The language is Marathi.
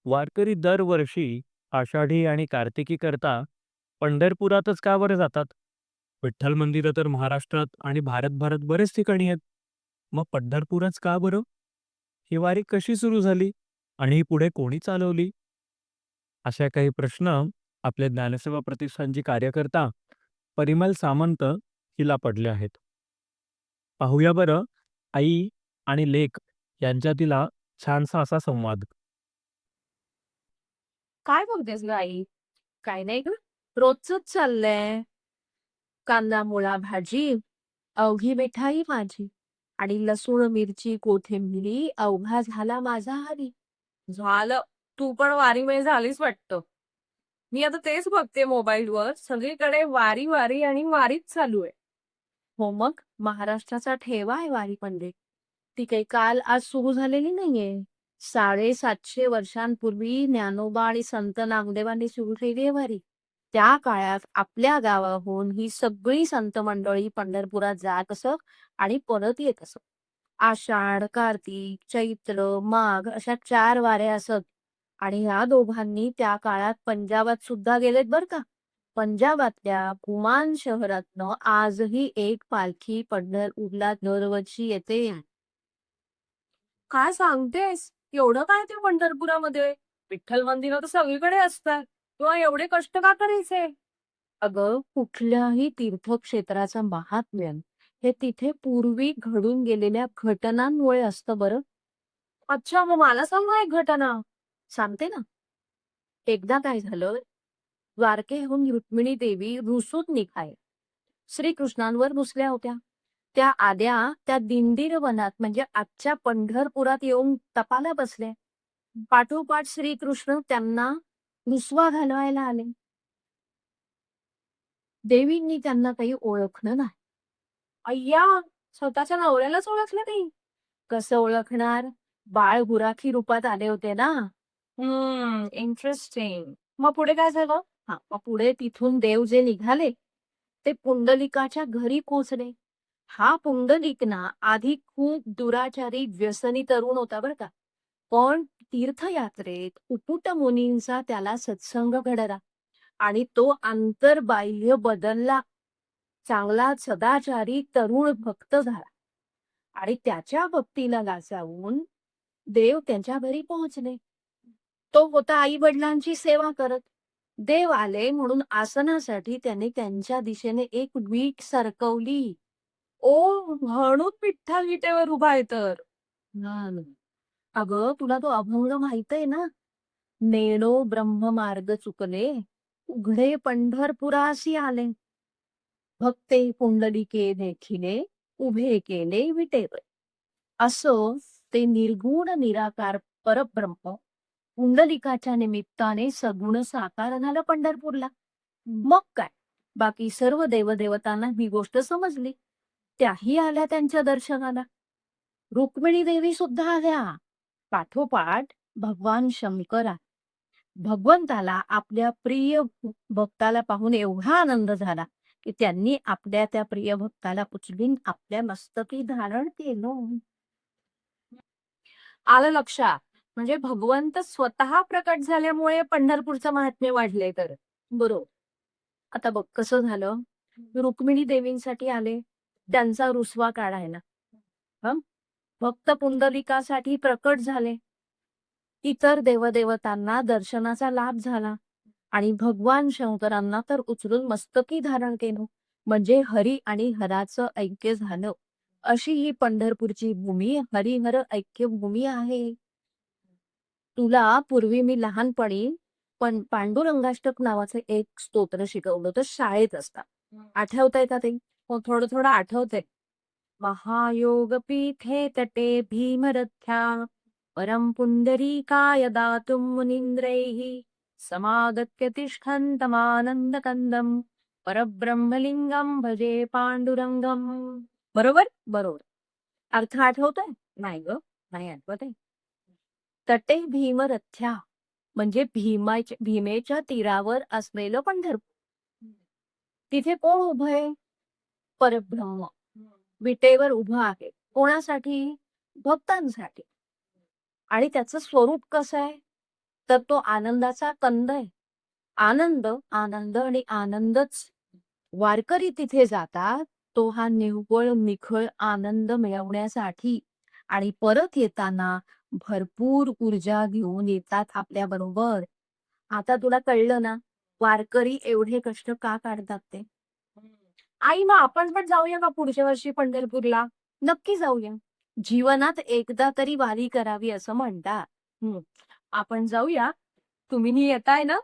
वारकरी दरवर्षी आषाढी आणि कार्तिकी करता पंढरपुरातच का बरं जातात? विठ्ठल मंदिरं तर महाराष्ट्रात आणि भारतभरात बरेच ठिकाणी आहेत. मग पंढरपूरच का बरं? ही वारी कशी सुरू झाली? आणि ही पुढे कोणी चालवली? अशा काही प्रश्न आपले ज्ञानसेवा प्रतिष्ठानची कार्यकर्ता परिमल सामंत हिला पडले आहेत. पाहूया बरं, आई आणि लेक यांच्यातील हा छानसा असा संवाद. काय बोलतेस ग आई? काय नाही ग. रोजच चाललंय. कांदा मुळा भाजी, अवघी मिठाई माझी आणि लसूण मिरची कोथिंबिरी अवघा झाला माझा हरी. झालं. तू पण वारीमध्ये झालीस वाटतं. मी आता तेच बघते मोबाईलवर. सगळीकडे वारी वारी आणि वारीच चालू आहे. हो मग महाराष्ट्राचा ठेवा आहे वारी म्हणजे. ती काही काल आज सुरू झालेली नाहीये. 750 वर्षांपूर्वी ज्ञानोबा आणि संत नामदेवांनी सुरू केली आहे वारी. त्या काळात आपल्या गावाहून ही सगळी संत मंडळी पंढरपुरात जात असत आणि परत येत असत. आषाढ, कार्तिक, चैत्र, माघ अशा 4 वाऱ्या असत. आणि ह्या दोघांनी त्या काळात पंजाबात सुद्धा गेलेत बरं का. पंजाबातल्या कुमान शहरातनं आजही एक पालखी पंढरपूरला दरवर्षी येते. काय सांगतेस? एवढं काय ते पंढरपुरामध्ये? विठ्ठल मंदिरं तर सगळीकडे असतात. किंवा एवढे कष्ट का करायचे? अगं, कुठल्याही तीर्थक्षेत्राचं महात्म्य हे तिथे पूर्वी घडून गेलेल्या घटनांमुळे असतं बरं. अच्छा, मग मला सांग ना एक घटना. सांगते ना. एकदा काय झालं, द्वारकेहून रुक्मिणी देवी रुसून निघाल्या. श्रीकृष्णांवर रुसल्या होत्या. त्या आल्या त्या दिंडीर वनात म्हणजे आजच्या पंढरपुरात येऊन तपाला बसल्या. पाठोपाठ श्रीकृष्ण त्यांना रुसवा घालवायला आले. देवींनी त्यांना काही ओळखलं नाही. अय्या! स्वतःच्या नवऱ्यालाच ओळखलं नाही. कसं ओळखणार? बाळ गुराखी रूपात आले होते ना. इंटरेस्टिंग. मग पुढे काय झालं? हां, मग पुढे तिथून देव जे निघाले, ते पुंडलिकाच्या घरी पोहोचले. हा पुंडलिक ना आधी खूप दुराचारी व्यसनी तरुण होता बरं का. पण तीर्थयात्रेत उपुट मुनींचा त्याला सत्संग घडला आणि तो अंतर्बाह्य बदलला. चांगला सदाचारी तरुण भक्त झाला आणि त्याच्या भक्तीला लाजावून देव त्यांच्या घरी पोहोचले. तो होता आई-वडिलांची सेवा करत. देव आले म्हणून आसनासाठी त्याने त्यांच्या दिशेने एक वीट सरकवली. ओ, म्हणून विठ्ठल विटेवर उभा आहे तर. हां ना. अगं, तुला तो अभंग माहित आहे ना? नेणो ब्रह्ममार्ग चुकले, उघडे पंढरपुरासी आले. भक्ते पुंडलिके देखिले, उभे केले विटेवर. असं ते निर्गुण निराकार परब्रह्म पुंडलिकाच्या निमित्ताने सगुण साकार झालं पंढरपूरला. मग काय? बाकी सर्व देवदेवतांना ही गोष्ट समजली. त्याही आल्या त्यांच्या दर्शनाला. रुक्मिणी देवी सुद्धा आल्या. पाठोपाठ भगवान शंकर आले. भगवंताला आपल्या प्रिय भक्ताला पाहून एवढा आनंद झाला, की त्यांनी आपल्या त्या प्रिय भक्ताला उचलून आपल्या मस्तकी धारण केलं. आलं लक्षात. म्हणजे भगवंत स्वतः प्रकट झाल्यामुळे पंढरपूरचं महात्म्य वाढलंय तर. बरोबर. आता बघ कसं झालं. रुक्मिणी देवींसाठी आले, त्यांचा रुसवा काढायला. हं. भक्त पुंडलिकासाठी प्रकट झाले. इतर देवदेवतांना दर्शनाचा लाभ झाला आणि भगवान शंकरांना तर उचलून मस्तकी धारण केलं. म्हणजे हरी आणि हराचं ऐक्य झालं. अशी ही पंढरपूरची भूमी हरिहर ऐक्यभूमी आहे. तुला पूर्वी मी लहानपणी पण पांडुरंगाष्टक नावाचं एक स्तोत्र शिकवलं होतं शाळेत असताना. आठवतंय का ते? हो, थोडं थोडं आठवतंय. महायोगपीठे तटे भीमरथ्या परं पुंडरीकाय दातुं मुनीन्द्रैः समागत्य तिष्ठन्तमानन्दकन्दं परब्रह्मलिंगं भजे पांडुरंगम. बरोबर? बरोबर. अर्थ आठवतोय? नाही ग, नाही आठवत आहे. तटे भीमरथ्या म्हणजे भीमेच्या तीरावर असलेलं पंढरपूर. तिथे कोण उभंय? परब्रह्म. विटेवर उभं आहे. कोणासाठी? भक्तांसाठी. आणि त्याचं स्वरूप कसं आहे? तर तो आनंदाचा कंद आहे. आनंद, आनंद आणि आनंदच. वारकरी तिथे जातात, तो हा निव्वळ निखळ आनंद मिळवण्यासाठी आणि परत येताना भरपूर ऊर्जा घेऊन येतात आपल्याबरोबर. आता तुला कळलं ना, वारकरी एवढे कष्ट का काढतात ते? आई, मग आपण पण जाऊया का पुढच्या वर्षी पंढरपूरला? नक्की जाऊया. जीवनात एकदा तरी वारी करावी असं म्हणतात. आपण जाऊया. तुम्हीही येताय ना?